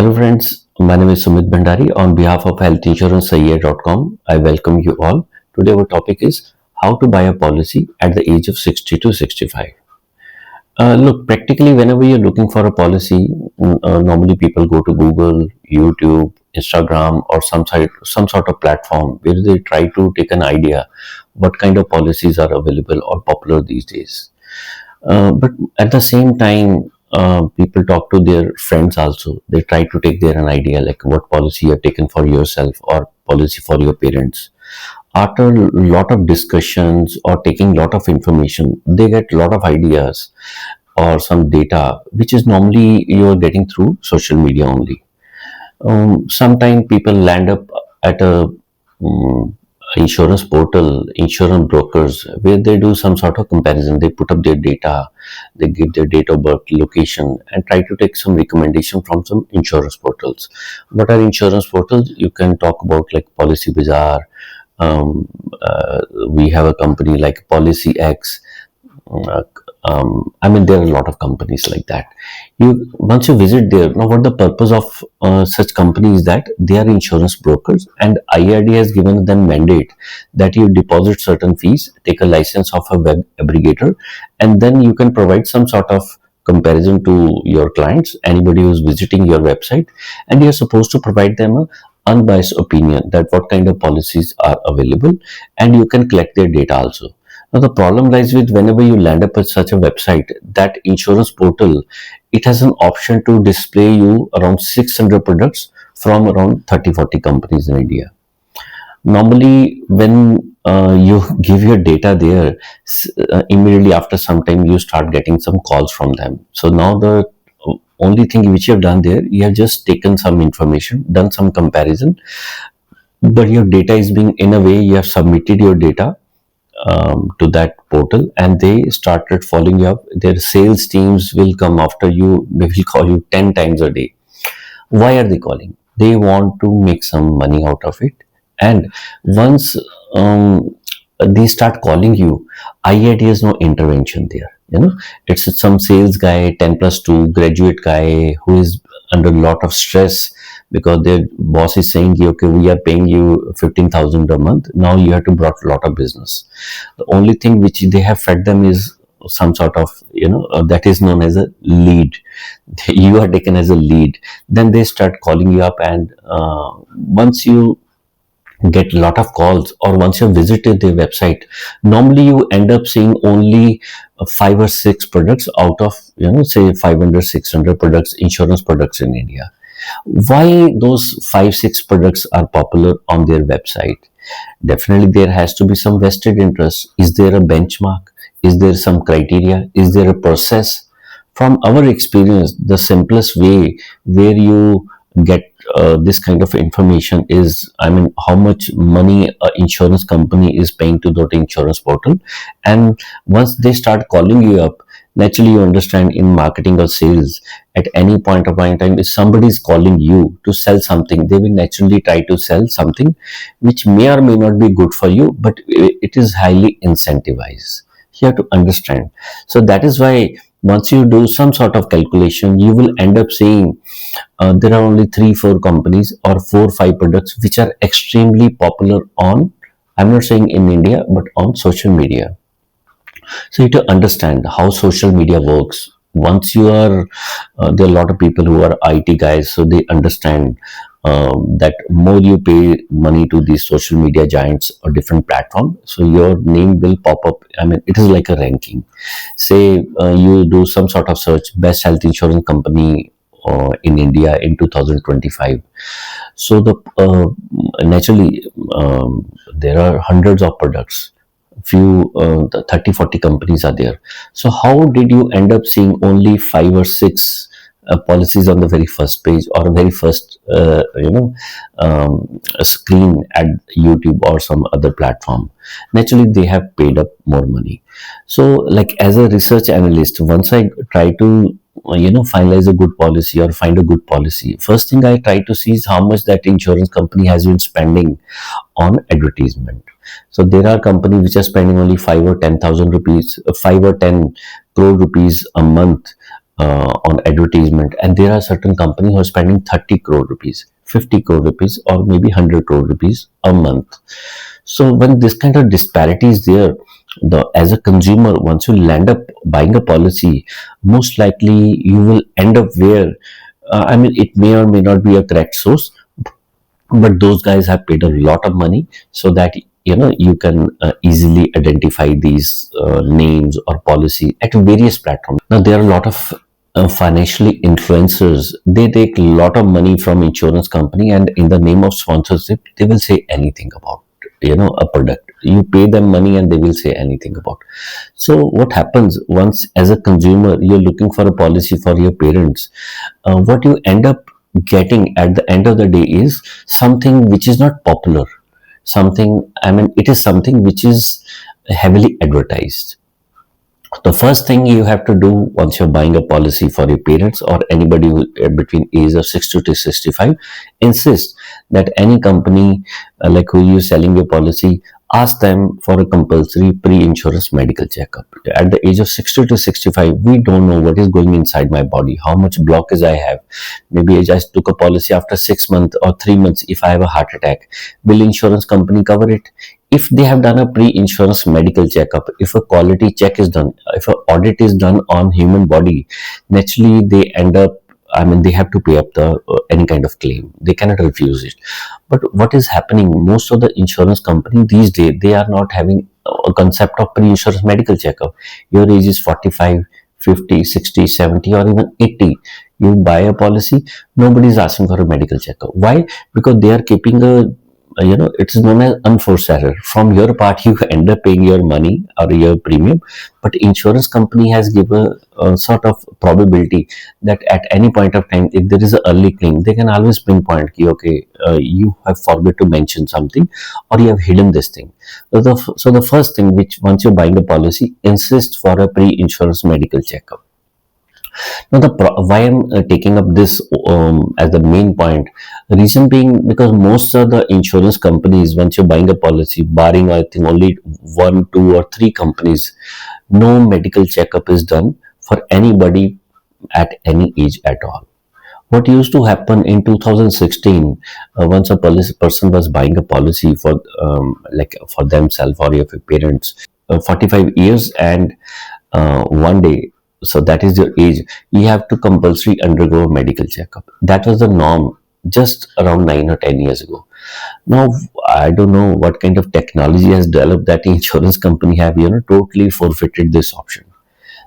Hello friends, my name is Sumit Bhandari on behalf of Health Insurance Sahi.com. I welcome you all. Today our topic is how to buy a policy at the age of 60 to 65. Look, practically whenever you're looking for a policy, normally people go to Google, YouTube, Instagram or some sort of platform where they try to take an idea what kind of policies are available or popular these days. But at the same time, people talk to their friends also. They try to take their an idea like what policy you have taken for yourself or policy for your parents. After a lot of discussions or taking lot of information, they get a lot of ideas or some data, which is normally you are getting through social media only. Sometimes people land up at a insurance portal, insurance brokers, where they do some sort of comparison. They put up their data, they give their date of birth, location, and try to take some recommendation from some insurance portals. What are insurance portals? You can talk about like Policy Bazaar. We have a company like Policy X. There are a lot of companies like that. Once you visit there, now what the purpose of such companies is that they are insurance brokers, and IRDA has given them mandate that you deposit certain fees, take a license of a web aggregator, and then you can provide some sort of comparison to your clients, anybody who's visiting your website, and you're supposed to provide them a unbiased opinion that what kind of policies are available, and you can collect their data also. Now, the problem lies with whenever you land up at such a website, that insurance portal, it has an option to display you around 600 products from around 30-40 companies in India. Normally, when you give your data there, immediately after some time, you start getting some calls from them. So now the only thing which you have done there, you have just taken some information, done some comparison, but your data is being, in a way, you have submitted your data to that portal, and they started following you up. Their sales teams will come after you. They will call you 10 times a day. Why are they calling? They want to make some money out of it. And once they start calling you, IIT has no intervention there. It's some sales guy, 10+2 graduate guy who is under a lot of stress because their boss is saying, okay, we are paying you 15,000 a month. Now you have to brought a lot of business. The only thing which they have fed them is some sort of, that is known as a lead. You are taken as a lead. Then they start calling you up, and once you get a lot of calls, or once you visited their website, normally you end up seeing only 5 or 6 products out of, say 500, 600 products, insurance products in India. Why those 5-6 products are popular on their website? Definitely there has to be some vested interest. Is there a benchmark? Is there some criteria? Is there a process? From our experience, the simplest way where you get this kind of information is, how much money an insurance company is paying to that insurance portal. And once they start calling you up, naturally you understand in marketing or sales, at any point of time, if somebody is calling you to sell something, they will naturally try to sell something which may or may not be good for you, but it is highly incentivized. You have to understand. So that is why once you do some sort of calculation, you will end up seeing there are only 3-4 companies or 4-5 products which are extremely popular on, I'm not saying in India, but on social media. So you have to understand how social media works. Once you are, there are a lot of people who are IT guys, so they understand that more you pay money to these social media giants or different platforms, so your name will pop up. It is like a ranking. Say you do some sort of search, best health insurance company in India in 2025. So naturally there are hundreds of products. Few 30-40 companies are there. So how did you end up seeing only 5 or 6 policies on the very first page or very first screen at YouTube or some other platform? Naturally they have paid up more money. So like as a research analyst, once I try to finalize a good policy or find a good policy, first thing I try to see is how much that insurance company has been spending on advertisement. So there are companies which are spending only 5 or 10,000 rupees, 5 or 10 crore rupees a month on advertisement, and there are certain companies who are spending 30 crore rupees, 50 crore rupees, or maybe 100 crore rupees a month. So when this kind of disparity is there, as a consumer, once you land up buying a policy, most likely you will end up where, I mean, it may or may not be a correct source, but those guys have paid a lot of money so that you can easily identify these names or policy at various platforms. Now there are a lot of financially influencers. They take a lot of money from insurance company, and in the name of sponsorship they will say anything about a product. You pay them money and they will say anything about. So what happens, once as a consumer you're looking for a policy for your parents, what you end up getting at the end of the day is something which is not popular, something, I mean, it is something which is heavily advertised. The first thing you have to do once you're buying a policy for your parents or anybody who, between age of 60 to 65, insist that any company like who you're selling your policy, ask them for a compulsory pre-insurance medical checkup. At the age of 60 to 65, we don't know what is going inside my body, how much blockage I have. Maybe I just took a policy after 6 months or 3 months. If I have a heart attack, will insurance company cover it? If they have done a pre-insurance medical checkup, if a quality check is done, if an audit is done on human body, naturally they end up, I mean, they have to pay up the any kind of claim. They cannot refuse it. But what is happening? Most of the insurance company these days, they are not having a concept of pre-insurance medical checkup. Your age is 45, 50, 60, 70, or even 80. You buy a policy, nobody is asking for a medical checkup. Why? Because they are keeping a it's known as unforced error. From your part, you end up paying your money or your premium, but insurance company has given a sort of probability that at any point of time, if there is an early claim, they can always pinpoint, okay, you have forgot to mention something, or you have hidden this thing. So the first thing, which once you're buying a policy, insist for a pre-insurance medical checkup. Now, why I'm taking up this as the main point, reason being because most of the insurance companies, once you're buying a policy, barring I think only 1, 2, or 3 companies, no medical checkup is done for anybody at any age at all. What used to happen in 2016, once a person was buying a policy for like for themselves or your parents, 45 years and one day, so that is your age, you have to compulsory undergo a medical checkup. That was the norm just around 9 or 10 years ago. Now I don't know what kind of technology has developed that insurance company have totally forfeited this option.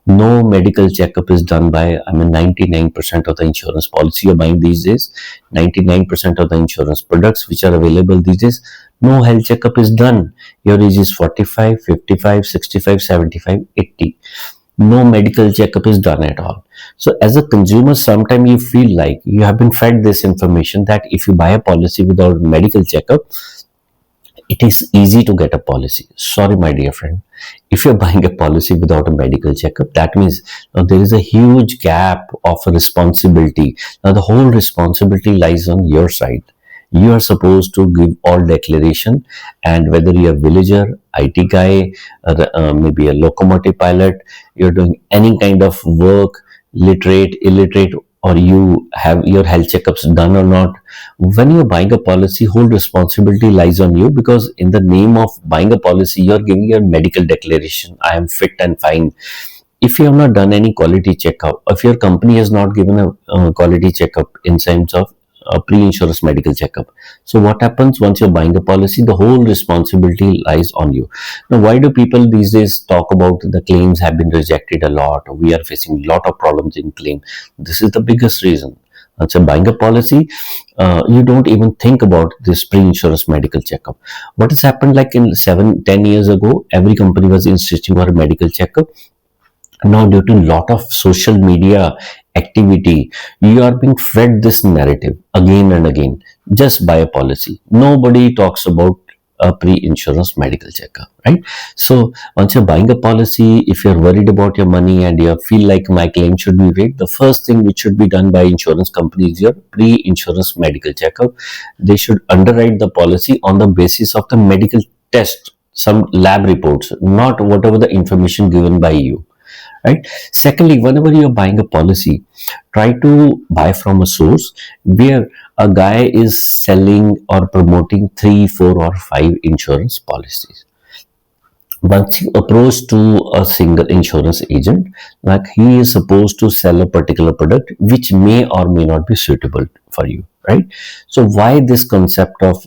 No medical checkup is done by, I mean, 99% of the insurance policy you're buying these days, 99% of the insurance products which are available these days, no health checkup is done. Your age is 45, 55, 65, 75, 80. No medical checkup is done at all. So as a consumer, sometimes you feel like you have been fed this information that if you buy a policy without medical checkup, it is easy to get a policy. Sorry, my dear friend. If you're buying a policy without a medical checkup, that means now there is a huge gap of responsibility. Now the whole responsibility lies on your side. You are supposed to give all declaration, and whether you're a villager, IT guy, maybe a locomotive pilot, you're doing any kind of work, literate, illiterate, or you have your health checkups done or not, when you're buying a policy, whole responsibility lies on you, because in the name of buying a policy, you're giving your medical declaration. I am fit and fine. If you have not done any quality checkup, if your company has not given a quality checkup in terms of a pre-insurance medical checkup, so what happens once you're buying a policy? The whole responsibility lies on you. Now, why do people these days talk about the claims have been rejected a lot? We are facing a lot of problems in claim. This is the biggest reason. Once you're buying a policy, you don't even think about this pre-insurance medical checkup. What has happened, like in 7-10 years ago, every company was insisting on a medical checkup. Now, due to a lot of social media activity, you are being fed this narrative again and again. Just buy a policy. Nobody talks about a pre-insurance medical checkup, right? So once you're buying a policy, if you're worried about your money and you feel like my claim should be paid, the first thing which should be done by insurance companies is your pre-insurance medical checkup. They should underwrite the policy on the basis of the medical test, some lab reports, not whatever the information given by you. right? Secondly, whenever you're buying a policy, try to buy from a source where a guy is selling or promoting 3, 4, or 5 insurance policies. Once you approach to a single insurance agent, like he is supposed to sell a particular product which may or may not be suitable for you, right? So why this concept of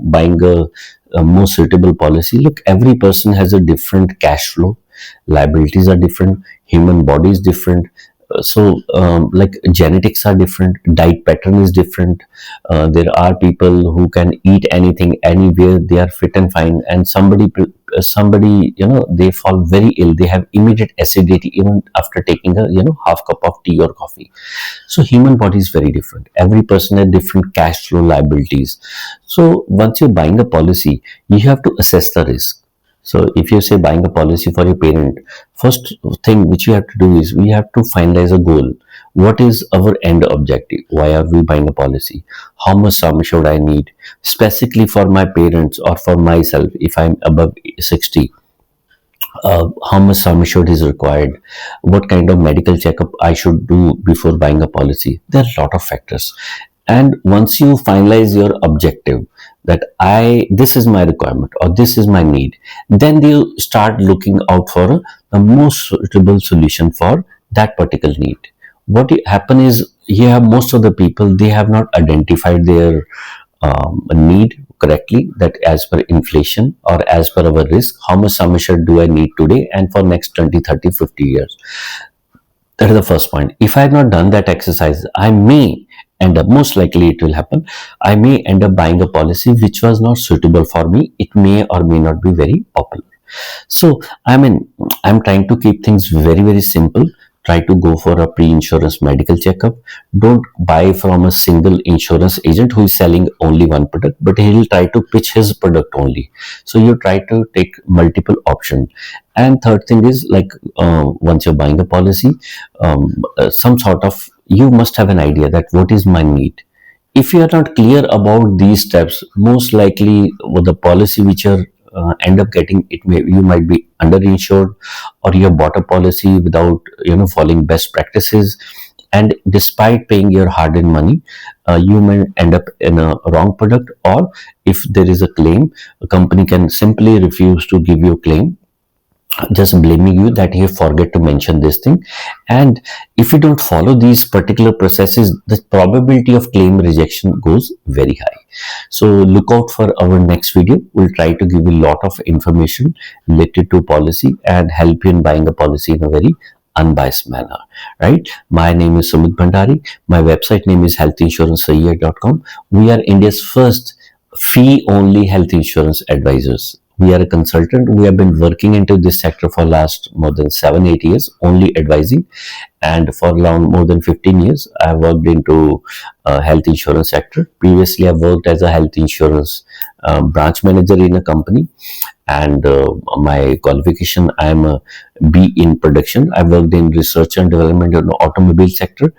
buying a more suitable policy? Look, every person has a different cash flow, liabilities are different, human body is different. Like genetics are different, diet pattern is different. There are people who can eat anything anywhere, they are fit and fine, and somebody they fall very ill, they have immediate acidity even after taking a half cup of tea or coffee. So human body is very different, every person has different cash flow, liabilities. So once you're buying a policy, you have to assess the risk. So if you say buying a policy for your parent, first thing which you have to do is we have to finalize a goal. What is our end objective? Why are we buying a policy? How much sum should I need? Specifically for my parents or for myself, if I'm above 60, how much sum assured is required, what kind of medical checkup I should do before buying a policy. There are a lot of factors. And once you finalize your objective, that this is my requirement or this is my need, then you start looking out for the most suitable solution for that particular need. What happen is, here most of the people, they have not identified their need correctly, that as per inflation or as per our risk, how much sum assured do I need today and for next 20, 30, 50 years. That is the first point. If I have not done that exercise, I may end up, most likely it will happen, I may end up buying a policy which was not suitable for me. It may or may not be very popular. So, I'm trying to keep things very, very simple. Try to go for a pre-insurance medical checkup. Don't buy from a single insurance agent who is selling only one product, but he will try to pitch his product only. So you try to take multiple options. And third thing is, like, once you're buying a policy, some sort of, you must have an idea that what is my need. If you are not clear about these steps, most likely with the policy which you're end up getting, you might be underinsured, or you have bought a policy without following best practices, and despite paying your hard-earned money, you may end up in a wrong product. Or if there is a claim, a company can simply refuse to give you a claim, just blaming you that you forget to mention this thing. And if you don't follow these particular processes, the probability of claim rejection goes very high. So look out for our next video. We'll try to give you a lot of information related to policy and help you in buying a policy in a very unbiased manner, right? My name is Sumit Bhandari. My website name is HealthInsuranceCA.com. We are India's first fee-only health insurance advisors. We are a consultant. We have been working into this sector for last more than 7-8 years, only advising. And for around more than 15 years, I have worked into health insurance sector. Previously, I worked as a health insurance branch manager in a company. And my qualification, I am a B in production. I worked in research and development in the automobile sector,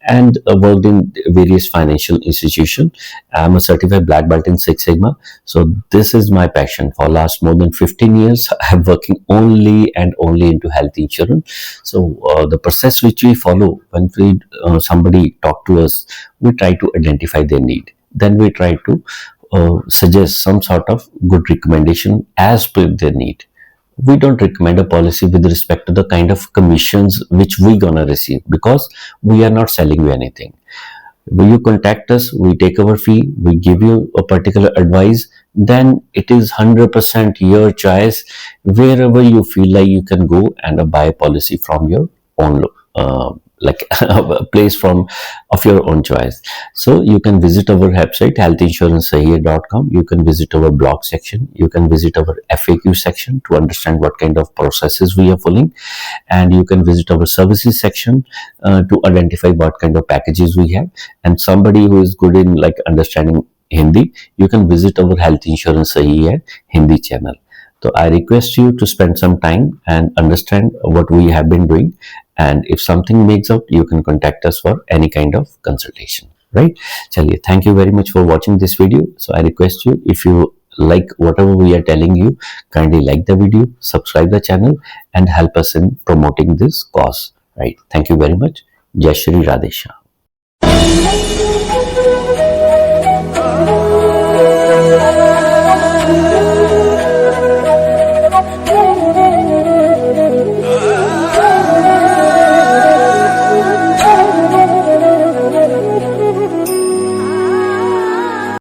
and worked in various financial institutions. I am a certified black belt in Six Sigma. So this is my passion. For last more than 15 years, I am working only and only into health insurance. So the process which we follow when somebody talk to us, we try to identify their need. Then we try to suggest some sort of good recommendation as per their need. We don't recommend a policy with respect to the kind of commissions which we gonna receive, because we are not selling you anything. Will you contact us? We take our fee. We give you a particular advice. Then it is 100% your choice. Wherever you feel like you can go and buy a policy from your own like a place from of your own choice. So you can visit our website HealthInsuranceCA.com. You can visit our blog section. You can visit our FAQ section to understand what kind of processes we are following, and you can visit our services section to identify what kind of packages we have. And somebody who is good in like understanding Hindi, you can visit our Health Insurance Sahi Hindi channel. So I request you to spend some time and understand what we have been doing. And if something makes out, you can contact us for any kind of consultation, right? Chaliye, thank you very much for watching this video. So I request you, if you like whatever we are telling you, kindly like the video, subscribe the channel, and help us in promoting this cause. Right? Thank you very much. Jai Shri Radhe Shyam.